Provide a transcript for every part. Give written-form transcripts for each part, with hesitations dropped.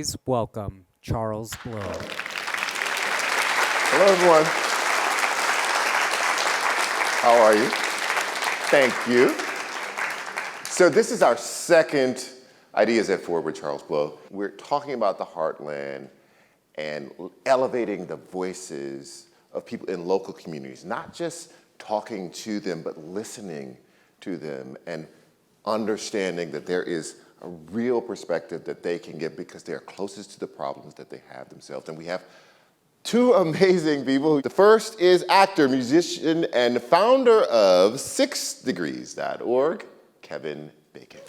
Please welcome Charles Blow. Hello, everyone. How are you? Thank you. So this is our second Ideas at Four with Charles Blow. We're talking about the Heartland and elevating the voices of people in local communities, not just talking to them, but listening to them and understanding that there is a real perspective that they can get because they're closest to the problems that they have themselves. And we have two amazing people. The first is actor, musician, and founder of 6degrees.org, Kevin Bacon.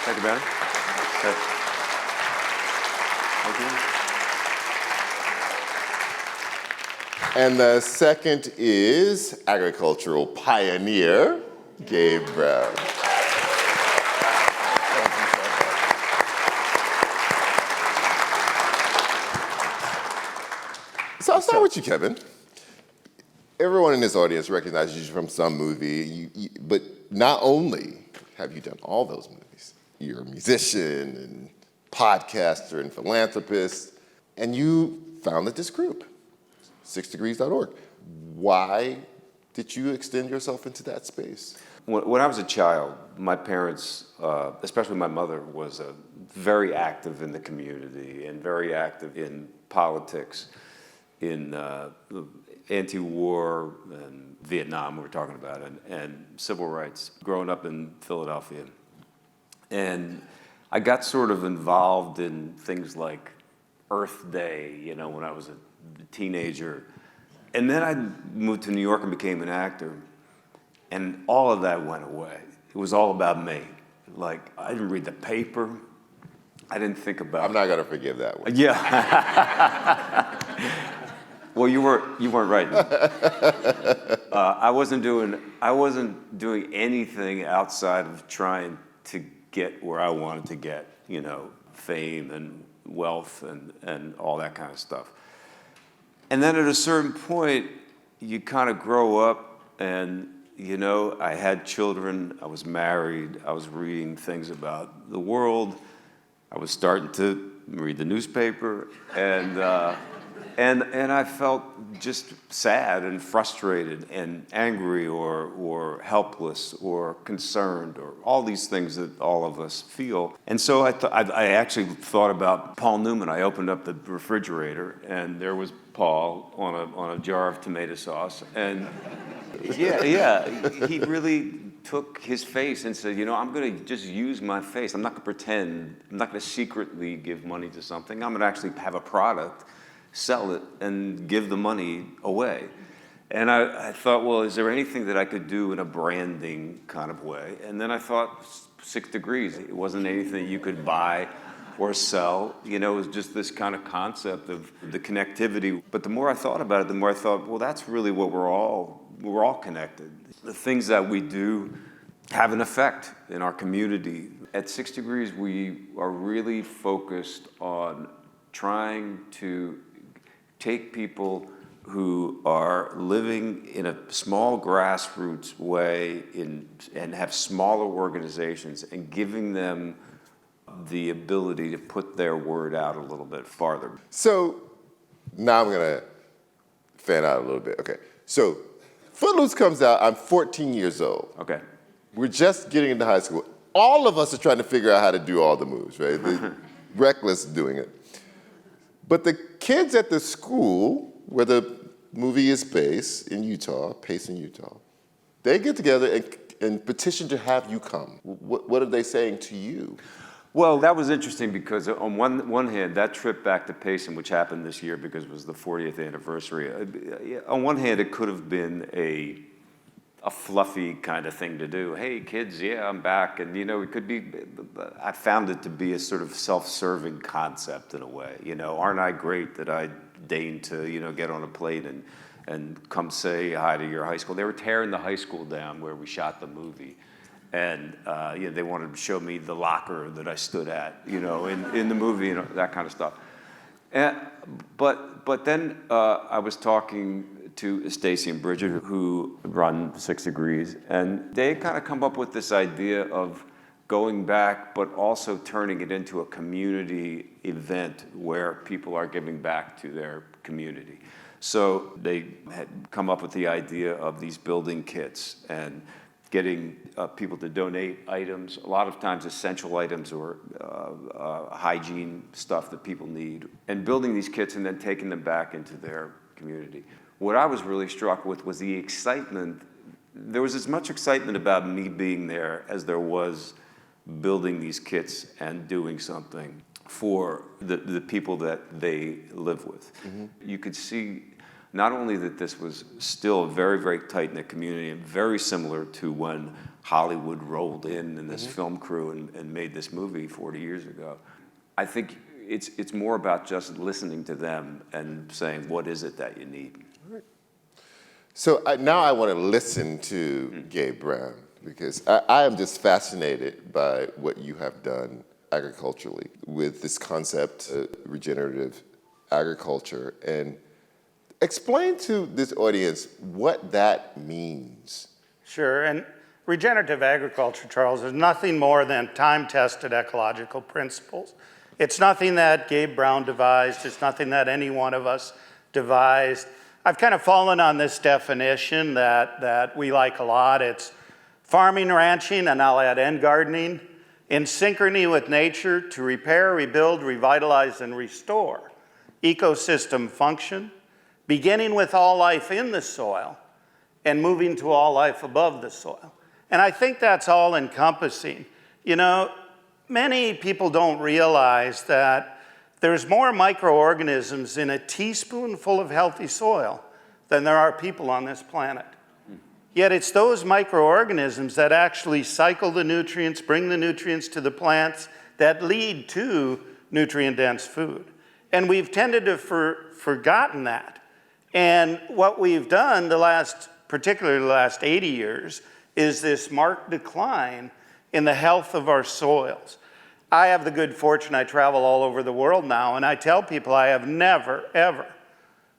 Thank you, Barry. Okay. Thank you. And the second is agricultural pioneer, Gabe Brown. So I'll start with you, Kevin. Everyone in this audience recognizes you from some movie, but not only have you done all those movies, you're a musician and podcaster and philanthropist, and you founded this group, 6degrees.org. Why did you extend yourself into that space? When I was a child, my parents, especially my mother, was very active in the community and very active in politics, in anti-war and Vietnam, we were talking about, and civil rights, growing up in Philadelphia. And I got sort of involved in things like Earth Day, when I was a teenager. And then I moved to New York and became an actor. And all of that went away. It was all about me. Like, I didn't read the paper. I didn't think about... I'm not going to forgive that one. Yeah. Well, you weren't right. I wasn't doing anything outside of trying to get where I wanted to get, fame and wealth and all that kind of stuff. And then at a certain point, you kind of grow up and, I had children, I was married, I was reading things about the world, I was starting to read the newspaper, and I felt just sad and frustrated and angry or helpless or concerned or all these things that all of us feel. And so I actually thought about Paul Newman. I opened up the refrigerator and there was Paul on a jar of tomato sauce. And he really took his face and said, I'm going to just use my face. I'm not going to pretend. I'm not going to secretly give money to something. I'm going to actually have a product, sell it, and give the money away. And I thought, well, is there anything that I could do in a branding kind of way? And then I thought 6 Degrees. It wasn't anything you could buy or sell. It was just this kind of concept of the connectivity. But the more I thought about it, the more I thought, well, that's really what we're all connected. The things that we do have an effect in our community. At 6 Degrees, we are really focused on trying to take people who are living in a small grassroots way and have smaller organizations and giving them the ability to put their word out a little bit farther. So now I'm going to fan out a little bit. Okay. So Footloose comes out. I'm 14 years old. Okay. We're just getting into high school. All of us are trying to figure out how to do all the moves, right? They're reckless doing it. But the kids at the school where the movie is based in Utah, they get together and petition to have you come. What are they saying to you? Well, that was interesting because on one hand, that trip back to Payson, which happened this year because it was the 40th anniversary, on one hand, it could have been a fluffy kind of thing to do. Hey, kids, yeah, I'm back. And, it could be, I found it to be a sort of self-serving concept in a way. Aren't I great that I deigned to, get on a plane and come say hi to your high school? They were tearing the high school down where we shot the movie. And they wanted to show me the locker that I stood at, in the movie, that kind of stuff. But then I was talking to Stacy and Bridget, who run 6 Degrees, and they kind of come up with this idea of going back, but also turning it into a community event where people are giving back to their community. So they had come up with the idea of these building kits and getting people to donate items, a lot of times essential items or hygiene stuff that people need, and building these kits and then taking them back into their community. What I was really struck with was the excitement. There was as much excitement about me being there as there was building these kits and doing something for the people that they live with. Mm-hmm. You could see not only that this was still a very, very tight-knit community and very similar to when Hollywood rolled in this film crew and made this movie 40 years ago. I think it's more about just listening to them and saying, what is it that you need? Right. So now I want to listen to Gabe Brown, because I am just fascinated by what you have done agriculturally with this concept of regenerative agriculture. And explain to this audience what that means. Sure, and regenerative agriculture, Charles, is nothing more than time-tested ecological principles. It's nothing that Gabe Brown devised. It's nothing that any one of us devised. I've kind of fallen on this definition that we like a lot. It's farming, ranching, and I'll add end gardening, in synchrony with nature to repair, rebuild, revitalize, and restore ecosystem function, beginning with all life in the soil and moving to all life above the soil. And I think that's all encompassing. You know, many people don't realize that there's more microorganisms in a teaspoonful of healthy soil than there are people on this planet. Yet it's those microorganisms that actually cycle the nutrients, bring the nutrients to the plants, that lead to nutrient-dense food. And we've tended to forgotten that. And what we've done particularly the last 80 years, is this marked decline in the health of our soils. I have the good fortune, I travel all over the world now, and I tell people I have never, ever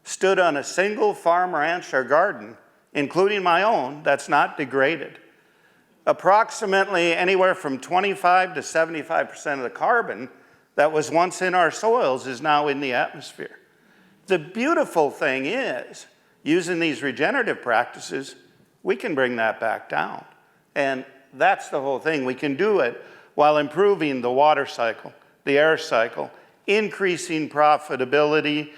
stood on a single farm, ranch, or garden, including my own, that's not degraded. Approximately anywhere from 25 to 75% of the carbon that was once in our soils is now in the atmosphere. The beautiful thing is, using these regenerative practices, we can bring that back down. And that's the whole thing. We can do it while improving the water cycle, the air cycle, increasing profitability,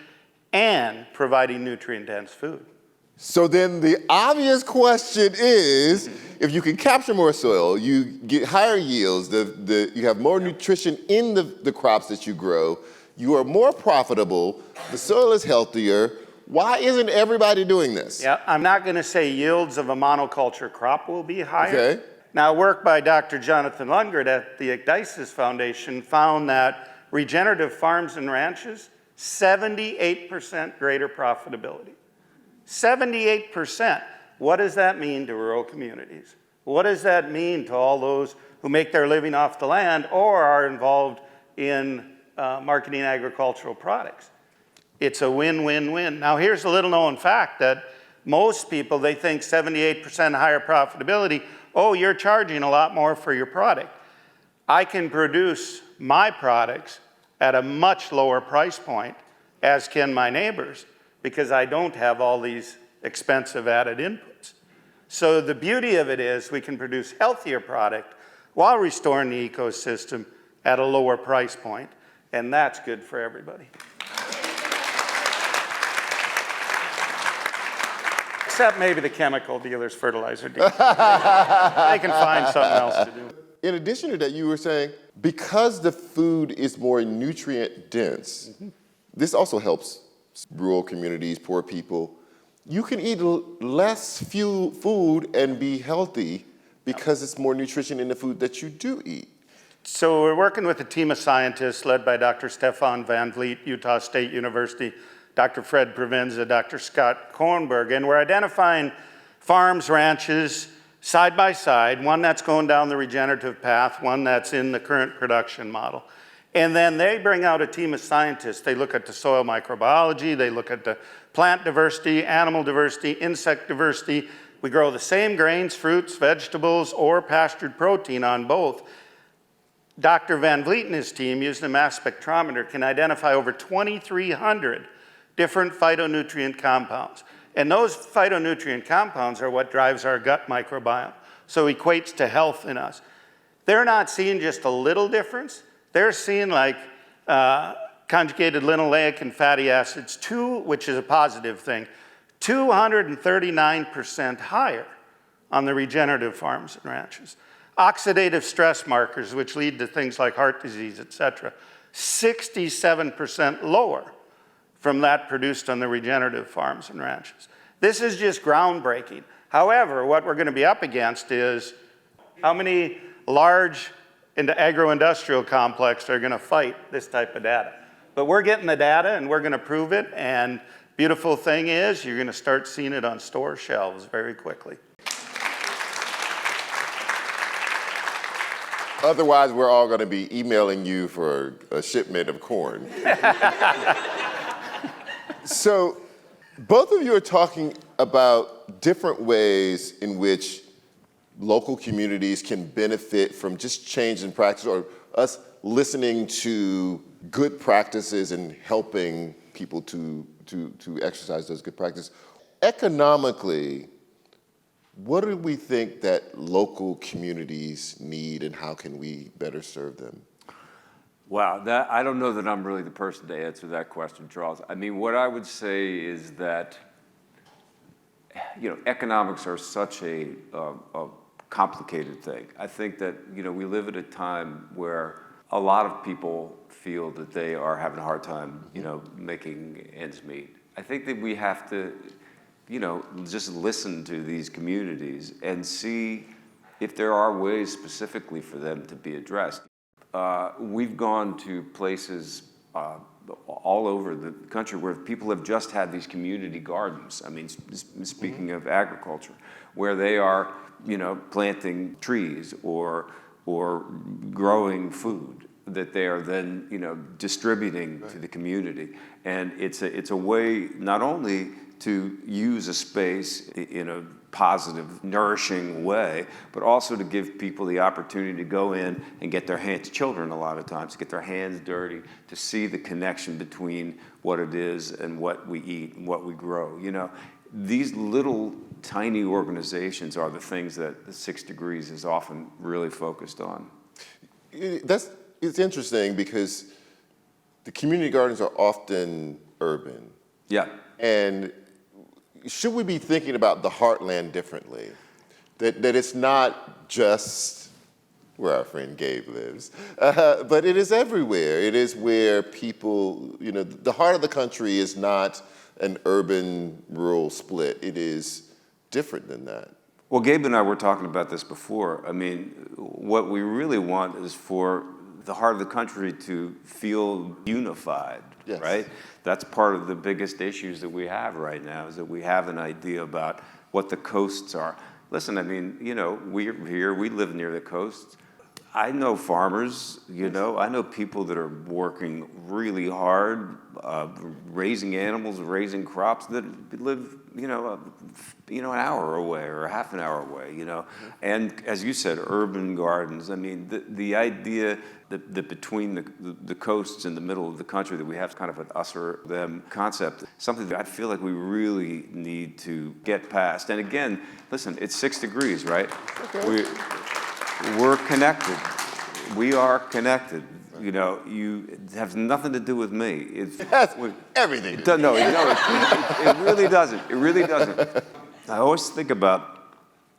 and providing nutrient-dense food. So then the obvious question is, if you can capture more soil, you get higher yields, you have more nutrition in the crops that you grow, you are more profitable, the soil is healthier. Why isn't everybody doing this? Yeah, I'm not going to say yields of a monoculture crop will be higher. Okay. Now, work by Dr. Jonathan Lundgren at the Ichthyosis Foundation found that regenerative farms and ranches, 78% greater profitability. 78%. What does that mean to rural communities? What does that mean to all those who make their living off the land or are involved in marketing agricultural products? It's a win-win-win. Now, here's a little known fact that most people, they think 78% higher profitability, oh, you're charging a lot more for your product. I can produce my products at a much lower price point, as can my neighbors, because I don't have all these expensive added inputs. So the beauty of it is we can produce healthier product while restoring the ecosystem at a lower price point, and that's good for everybody. Except maybe the chemical dealers, fertilizer dealers. They can find something else to do. In addition to that, you were saying, because the food is more nutrient dense, this also helps rural communities, poor people. You can eat less food and be healthy because it's more nutrition in the food that you do eat. So we're working with a team of scientists led by Dr. Stefan Van Vliet, Utah State University, Dr. Fred Provenza, Dr. Scott Kornberg, and we're identifying farms, ranches, side by side, one that's going down the regenerative path, one that's in the current production model. And then they bring out a team of scientists. They look at the soil microbiology, they look at the plant diversity, animal diversity, insect diversity. We grow the same grains, fruits, vegetables, or pastured protein on both. Dr. Van Vliet and his team, using a mass spectrometer, can identify over 2,300 different phytonutrient compounds. And those phytonutrient compounds are what drives our gut microbiome, so equates to health in us. They're not seeing just a little difference. They're seeing like conjugated linoleic and fatty acids, which is a positive thing, 239% higher on the regenerative farms and ranches. Oxidative stress markers, which lead to things like heart disease, et cetera, 67% lower from that produced on the regenerative farms and ranches. This is just groundbreaking. However, what we're going to be up against is how many large agro-industrial complexes are going to fight this type of data. But we're getting the data and we're going to prove it, and beautiful thing is you're going to start seeing it on store shelves very quickly. Otherwise, we're all going to be emailing you for a shipment of corn. So, both of you are talking about different ways in which local communities can benefit from just change in practice, or us listening to good practices and helping people to exercise those good practices. Economically, what do we think that local communities need, and how can we better serve them? Wow, I don't know that I'm really the person to answer that question, Charles. I mean, what I would say is that, economics are such a complicated thing. I think that, we live at a time where a lot of people feel that they are having a hard time, making ends meet. I think that we have to, just listen to these communities and see if there are ways specifically for them to be addressed. We've gone to places all over the country where people have just had these community gardens. I mean, speaking of agriculture, where they are, planting trees or growing food that they are then, distributing to the community. And it's a way not only to use a space in a positive, nourishing way, but also to give people the opportunity to go in and get their hands, children a lot of times, get their hands dirty, to see the connection between what it is and what we eat and what we grow. These little tiny organizations are the things that the 6 Degrees is often really focused on. It's interesting because the community gardens are often urban. Yeah. And should we be thinking about the Heartland differently? That it's not just where our friend Gabe lives, but it is everywhere. It is where people, the heart of the country is not an urban-rural split. It is different than that. Well, Gabe and I were talking about this before. I mean, what we really want is for the heart of the country to feel unified, yes. Right? That's part of the biggest issues that we have right now, is that we have an idea about what the coasts are. Listen, I mean, we're here, we live near the coast. I know farmers, I know people that are working really hard, raising animals, raising crops that live, an hour away or a half an hour away, And as you said, urban gardens. I mean, the idea that between the coasts and the middle of the country that we have kind of an us or them concept, something that I feel like we really need to get past. And again, listen, it's 6 Degrees, right? Okay. We're connected. We are connected. You have nothing to do with me. It's everything. No, it really doesn't. It really doesn't. I always think about,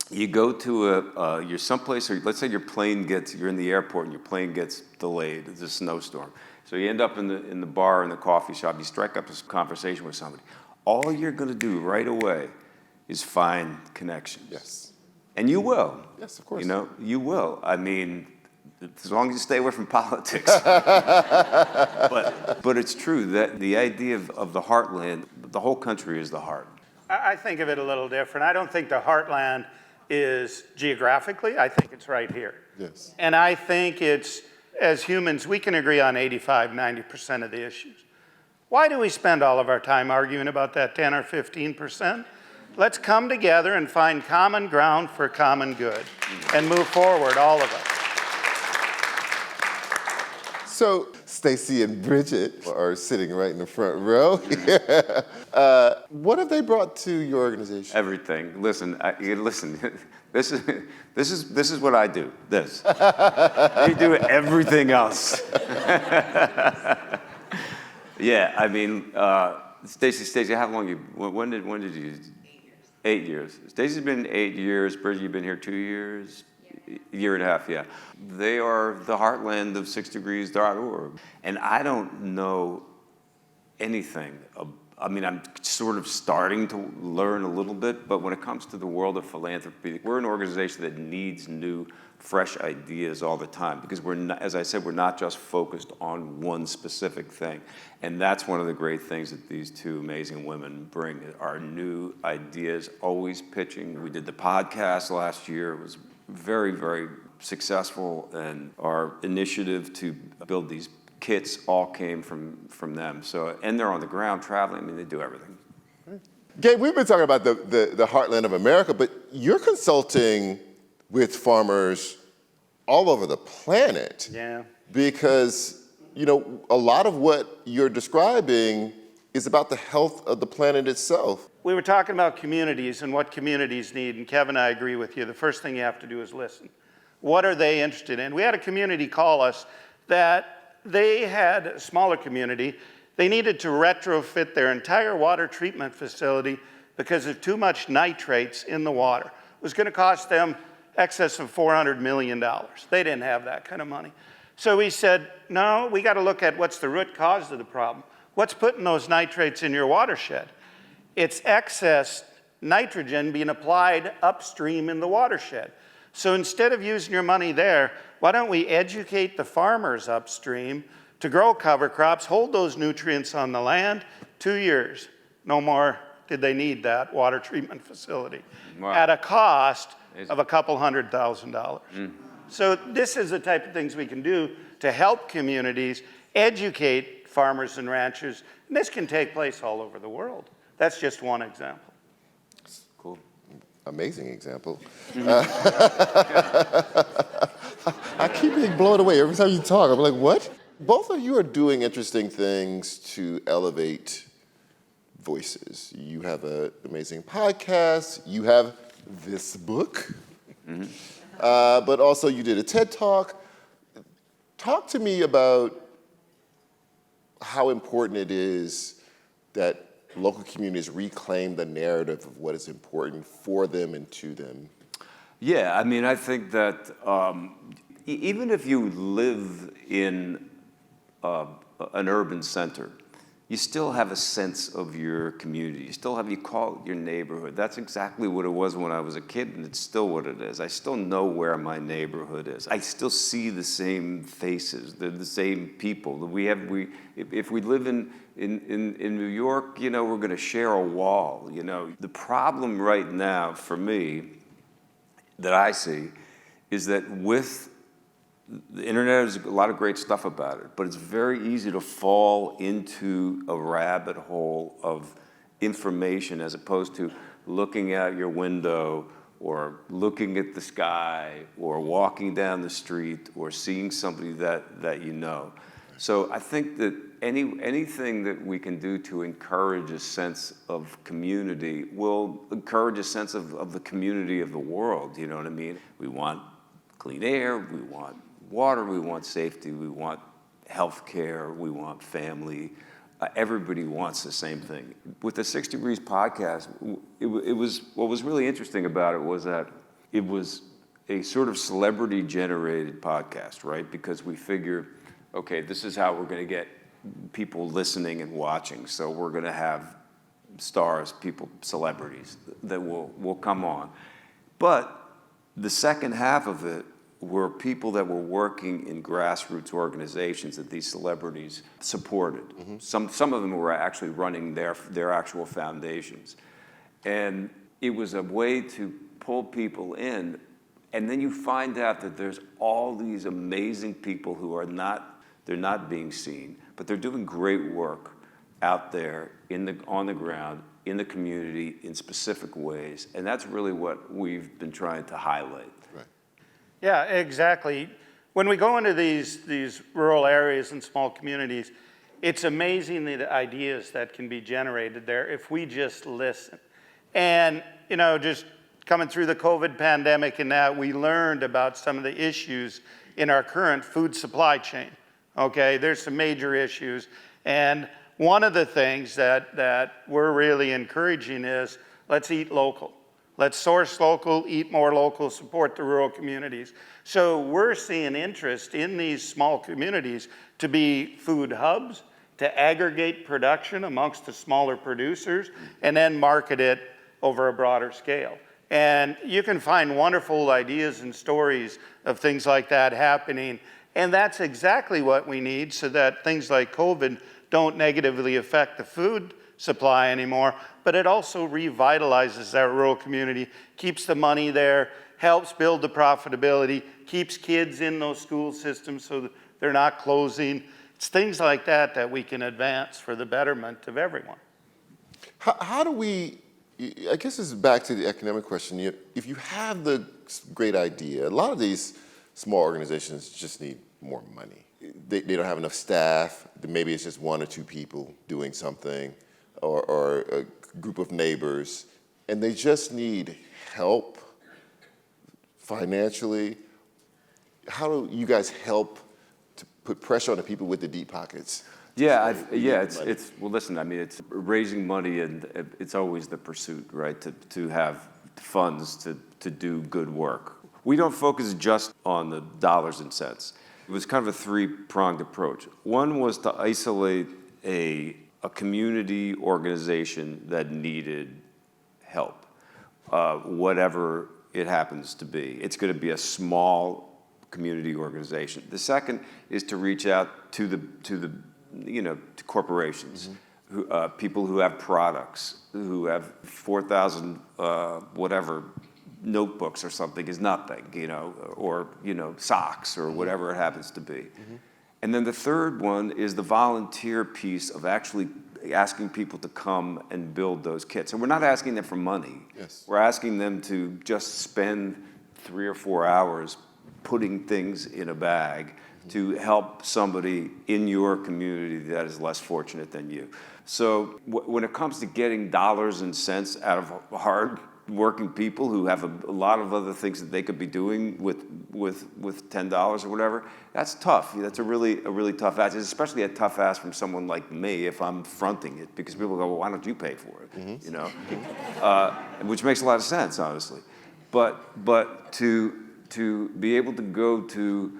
you go to you're someplace, or let's say you're in the airport and your plane gets delayed. It's a snowstorm. So you end up in the bar, in the coffee shop, you strike up this conversation with somebody. All you're going to do right away is find connection. Yes. And you will. Yes, of course. You will. I mean, as long as you stay away from politics. But it's true that the idea of the heartland, the whole country is the heart. I think of it a little different. I don't think the heartland is geographically. I think it's right here. Yes. And I think it's, as humans, we can agree on 85-90% of the issues. Why do we spend all of our time arguing about that 10 or 15%? Let's come together and find common ground for common good and move forward, all of us. So Stacy and Bridget are sitting right in the front row here. What have they brought to your organization? Everything. Listen. This is what I do. This. They do everything else. Yeah. I mean, Stacy, how long when did you? 8 years. Stacy's been 8 years. Bridget, you've been here 2 years. A year and a half, yeah. They are the heartland of 6degrees.org. And I don't know anything. I mean, I'm sort of starting to learn a little bit, but when it comes to the world of philanthropy, we're an organization that needs new, fresh ideas all the time because we're not, as I said, we're not just focused on one specific thing. And that's one of the great things that these two amazing women bring, are new ideas, always pitching. We did the podcast last year. It was very, very successful, and our initiative to build these kits all came from them. So, and they're on the ground traveling. I mean, they do everything. Gabe, we've been talking about the heartland of America, but you're consulting with farmers all over the planet. Yeah. Because, you know, a lot of what you're describing is about the health of the planet itself. We were talking about communities and what communities need, and Kevin, I agree with you. The first thing you have to do is listen. What are they interested in? We had a community call us that they had a smaller community. They needed to retrofit their entire water treatment facility because of too much nitrates in the water. It was going to cost them excess of $400 million. They didn't have that kind of money. So we said, no, we got to look at what's the root cause of the problem. What's putting those nitrates in your watershed? It's excess nitrogen being applied upstream in the watershed. So instead of using your money there, why don't we educate the farmers upstream to grow cover crops, hold those nutrients on the land? 2 years, no more did they need that water treatment facility. Wow. At a cost of a couple $100,000. So this is the type of things we can do to help communities, educate farmers and ranchers, and this can take place all over the world. That's just one example. Cool. Amazing example. I keep being blown away every time you talk. I'm like, what? Both of you are doing interesting things to elevate voices. You have an amazing podcast. You have this book. But also you did a TED Talk. Talk to me about how important it is that local communities reclaim the narrative of what is important for them and to them. Yeah, I mean, I think that even if you live in an urban center, you still have a sense of your community. You call it your neighborhood. That's exactly what it was when I was a kid, and it's still what it is. I still know where my neighborhood is. I still see the same faces. They're the same people. If we live in New York, you know, we're going to share a wall. You know, the problem right now for me that I see is that with the internet, there's a lot of great stuff about it, but it's very easy to fall into a rabbit hole of information as opposed to looking out your window or looking at the sky or walking down the street or seeing somebody that you know. So I think that anything that we can do to encourage a sense of community will encourage a sense of the community of the world, you know what I mean? We want clean air, we want water, we want safety, we want health care, we want family. Everybody wants the same thing. With the 6 Degrees podcast, it was what was really interesting about it was that it was a sort of celebrity-generated podcast, right? Because we figure, okay, this is how we're going to get people listening and watching. So we're going to have stars, people, celebrities that will come on. But the second half of it were people that were working in grassroots organizations that these celebrities supported. Mm-hmm. Some of them were actually running their actual foundations. And it was a way to pull people in, and then you find out that there's all these amazing people who are they're not being seen, but they're doing great work out there on the ground, in the community, in specific ways. And that's really what we've been trying to highlight. Yeah, exactly. when we go into these rural areas and small communities, it's amazing the ideas that can be generated there if we just listen. And, just coming through the COVID pandemic and that, we learned about some of the issues in our current food supply chain, okay? There's some major issues. And one of the things that we're really encouraging is, let's eat local. Let's source local, eat more local, support the rural communities. So we're seeing interest in these small communities to be food hubs, to aggregate production amongst the smaller producers, and then market it over a broader scale. And you can find wonderful ideas and stories of things like that happening. And that's exactly what we need so that things like COVID don't negatively affect the food supply anymore, but it also revitalizes that rural community, keeps the money there, helps build the profitability, keeps kids in those school systems so that they're not closing. It's things like that that we can advance for the betterment of everyone. How do we, I guess this is back to the economic question. If you have the great idea, a lot of these small organizations just need more money. They don't have enough staff. Maybe it's just one or two people doing something, or a group of neighbors, and they just need help financially. How do you guys help to put pressure on the people with the deep pockets? Well, listen, I mean, it's raising money, and it's always the pursuit, right, to have funds to do good work. We don't focus just on the dollars and cents. It was kind of a three-pronged approach. One was to isolate a community organization that needed help, whatever it happens to be. It's going to be a small community organization. The second is to reach out to corporations, people who have products, who have 4,000 whatever notebooks or something is nothing, or socks or whatever it happens to be. And then the third one is the volunteer piece of actually asking people to come and build those kits. And we're not asking them for money. Yes. We're asking them to just spend 3 or 4 hours putting things in a bag to help somebody in your community that is less fortunate than you. So when it comes to getting dollars and cents out of hard-working people who have a lot of other things that they could be doing with $10 or whatever, that's tough. That's a really tough ask, especially a tough ask from someone like me if I'm fronting it, because people go, well, why don't you pay for it? Which makes a lot of sense, honestly. But to be able to go to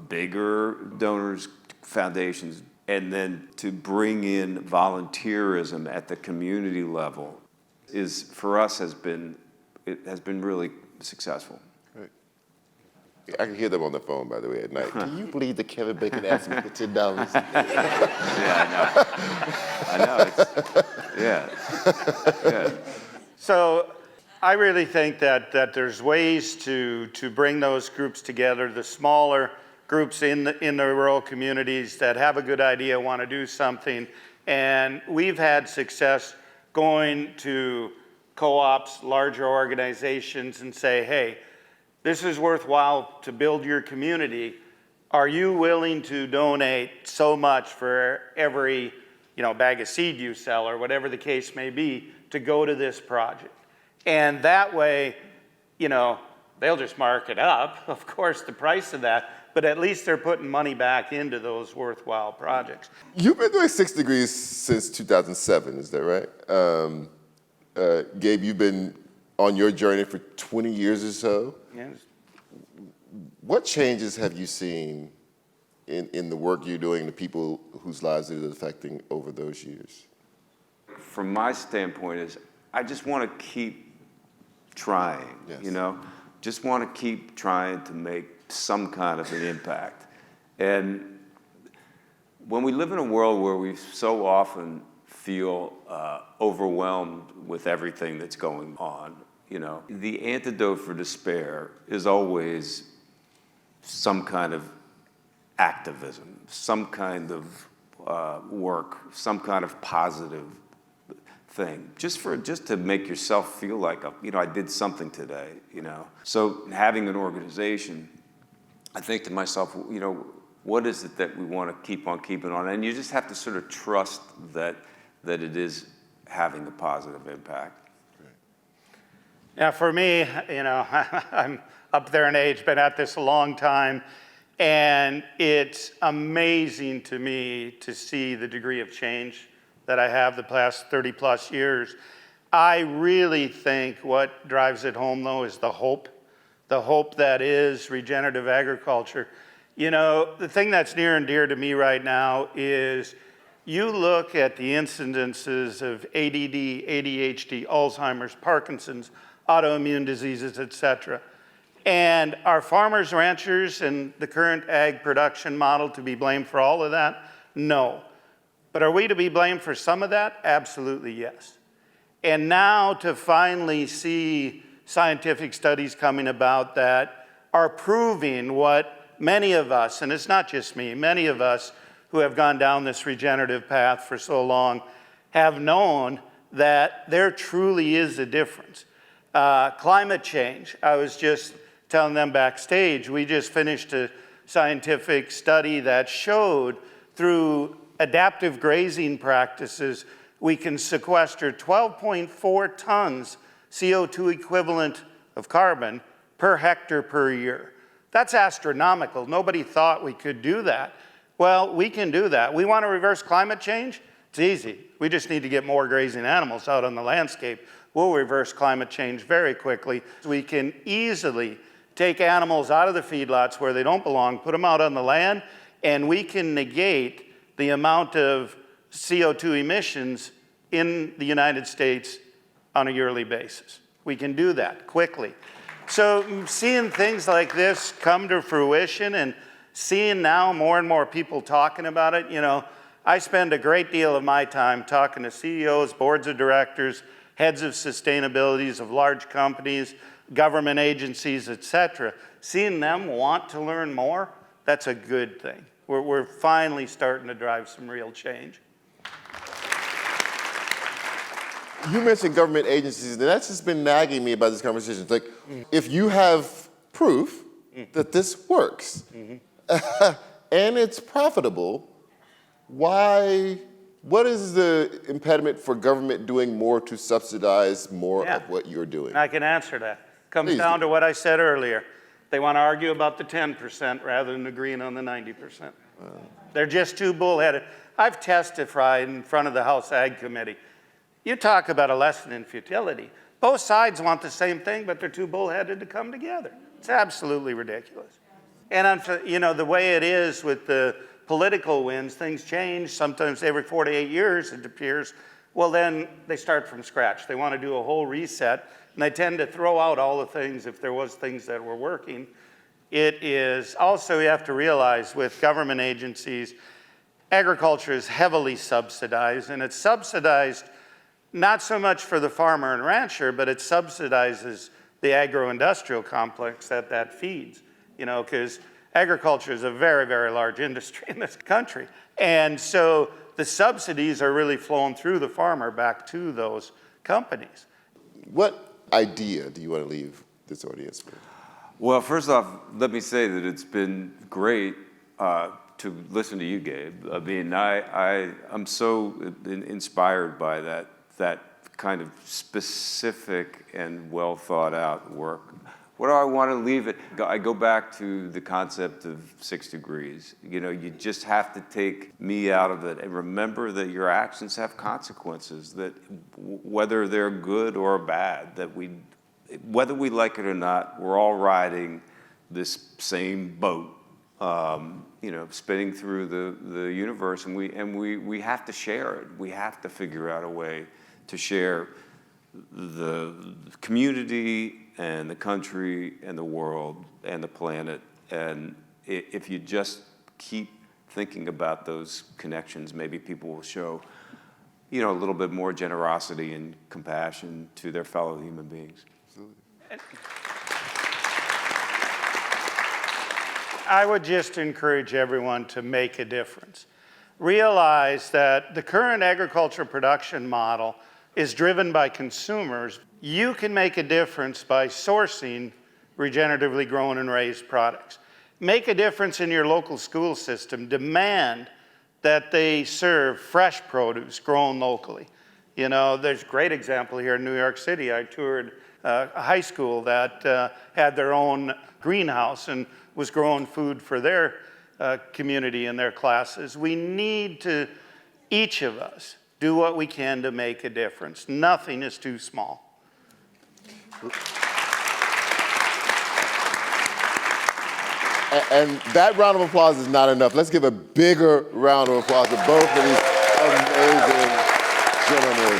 bigger donors, foundations, and then to bring in volunteerism at the community level is, for us, has been really successul. Right. I can hear them on the phone, by the way, at night. Can you believe that Kevin Bacon asked me for $10? Yeah, I know. Yeah. So I really think that there's ways to bring those groups together, the smaller groups in the rural communities that have a good idea, want to do something. And we've had success going to co-ops, larger organizations, and say, hey, this is worthwhile to build your community. Are you willing to donate so much for every bag of seed you sell, or whatever the case may be, to go to this project? And that way, they'll just mark it up, of course, the price of that, but at least they're putting money back into those worthwhile projects. You've been doing 6 Degrees since 2007, is that right? Gabe, you've been on your journey for 20 years or so. Yes. What changes have you seen in the work you're doing, the people whose lives it is affecting over those years? From my standpoint is, I just want to keep trying, Yes. Just want to keep trying to make some kind of an impact. And when we live in a world where we so often feel overwhelmed with everything that's going on, the antidote for despair is always some kind of activism, some kind of work, some kind of positive thing, just to make yourself feel like I did something today, So having an organization I think to myself, what is it that we want to keep on keeping on? And you just have to sort of trust that it is having a positive impact. Yeah, for me, I'm up there in age, been at this a long time, and it's amazing to me to see the degree of change that I have the past 30 plus years. I really think what drives it home, though, is the hope that is regenerative agriculture. The thing that's near and dear to me right now is you look at the incidences of ADD, ADHD, Alzheimer's, Parkinson's, autoimmune diseases, et cetera. And are farmers, ranchers, and the current ag production model to be blamed for all of that? No. But are we to be blamed for some of that? Absolutely yes. And now to finally see scientific studies coming about that are proving what many of us, and it's not just me, many of us who have gone down this regenerative path for so long have known that there truly is a difference. Climate change, I was just telling them backstage, we just finished a scientific study that showed through adaptive grazing practices, we can sequester 12.4 tons CO2 equivalent of carbon per hectare per year. That's astronomical. Nobody thought we could do that. Well, we can do that. We want to reverse climate change? It's easy. We just need to get more grazing animals out on the landscape. We'll reverse climate change very quickly. We can easily take animals out of the feedlots where they don't belong, put them out on the land, and we can negate the amount of CO2 emissions in the United States on a yearly basis. We can do that quickly. So seeing things like this come to fruition and seeing now more and more people talking about it, I spend a great deal of my time talking to CEOs, boards of directors, heads of sustainabilities of large companies, government agencies, et cetera. Seeing them want to learn more, that's a good thing. We're finally starting to drive some real change. You mentioned government agencies, and that's just been nagging me about this conversation. It's like, if you have proof that this works and it's profitable, what is the impediment for government doing more to subsidize more of what you're doing? I can answer that. Comes down to what I said earlier. They want to argue about the 10% rather than agreeing on the 90%. They're just too bullheaded. I've testified in front of the House Ag Committee. You talk about a lesson in futility. Both sides want the same thing, but they're too bullheaded to come together. It's absolutely ridiculous. And the way it is with the political wins, things change. Sometimes every 4 to 8 years, it appears. Well, then they start from scratch. They want to do a whole reset, and they tend to throw out all the things if there was things that were working. It is also, you have to realize with government agencies, agriculture is heavily subsidized, and it's subsidized not so much for the farmer and rancher, but it subsidizes the agro-industrial complex that feeds, because agriculture is a very, very large industry in this country. And so the subsidies are really flowing through the farmer back to those companies. What idea do you want to leave this audience with? Well, first off, let me say that it's been great to listen to you, Gabe. I mean, I'm so inspired by that kind of specific and well thought out work. What do I want to leave it? I go back to the concept of 6 degrees. You just have to take me out of it and remember that your actions have consequences, that whether they're good or bad, whether we like it or not, we're all riding this same boat, spinning through the universe, and we have to share it. We have to figure out a way to share the community and the country and the world and the planet. And if you just keep thinking about those connections, maybe people will show, a little bit more generosity and compassion to their fellow human beings. I would just encourage everyone to make a difference. Realize that the current agriculture production model is driven by consumers. You can make a difference by sourcing regeneratively grown and raised products. Make a difference in your local school system. Demand that they serve fresh produce grown locally. You know, there's a great example here in New York City. I toured a high school that had their own greenhouse and was growing food for their community and their classes. We need to, each of us, do what we can to make a difference. Nothing is too small. And that round of applause is not enough. Let's give a bigger round of applause to both of these amazing gentlemen.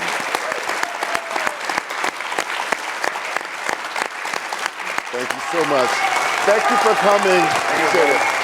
Thank you so much. Thank you for coming. Appreciate it.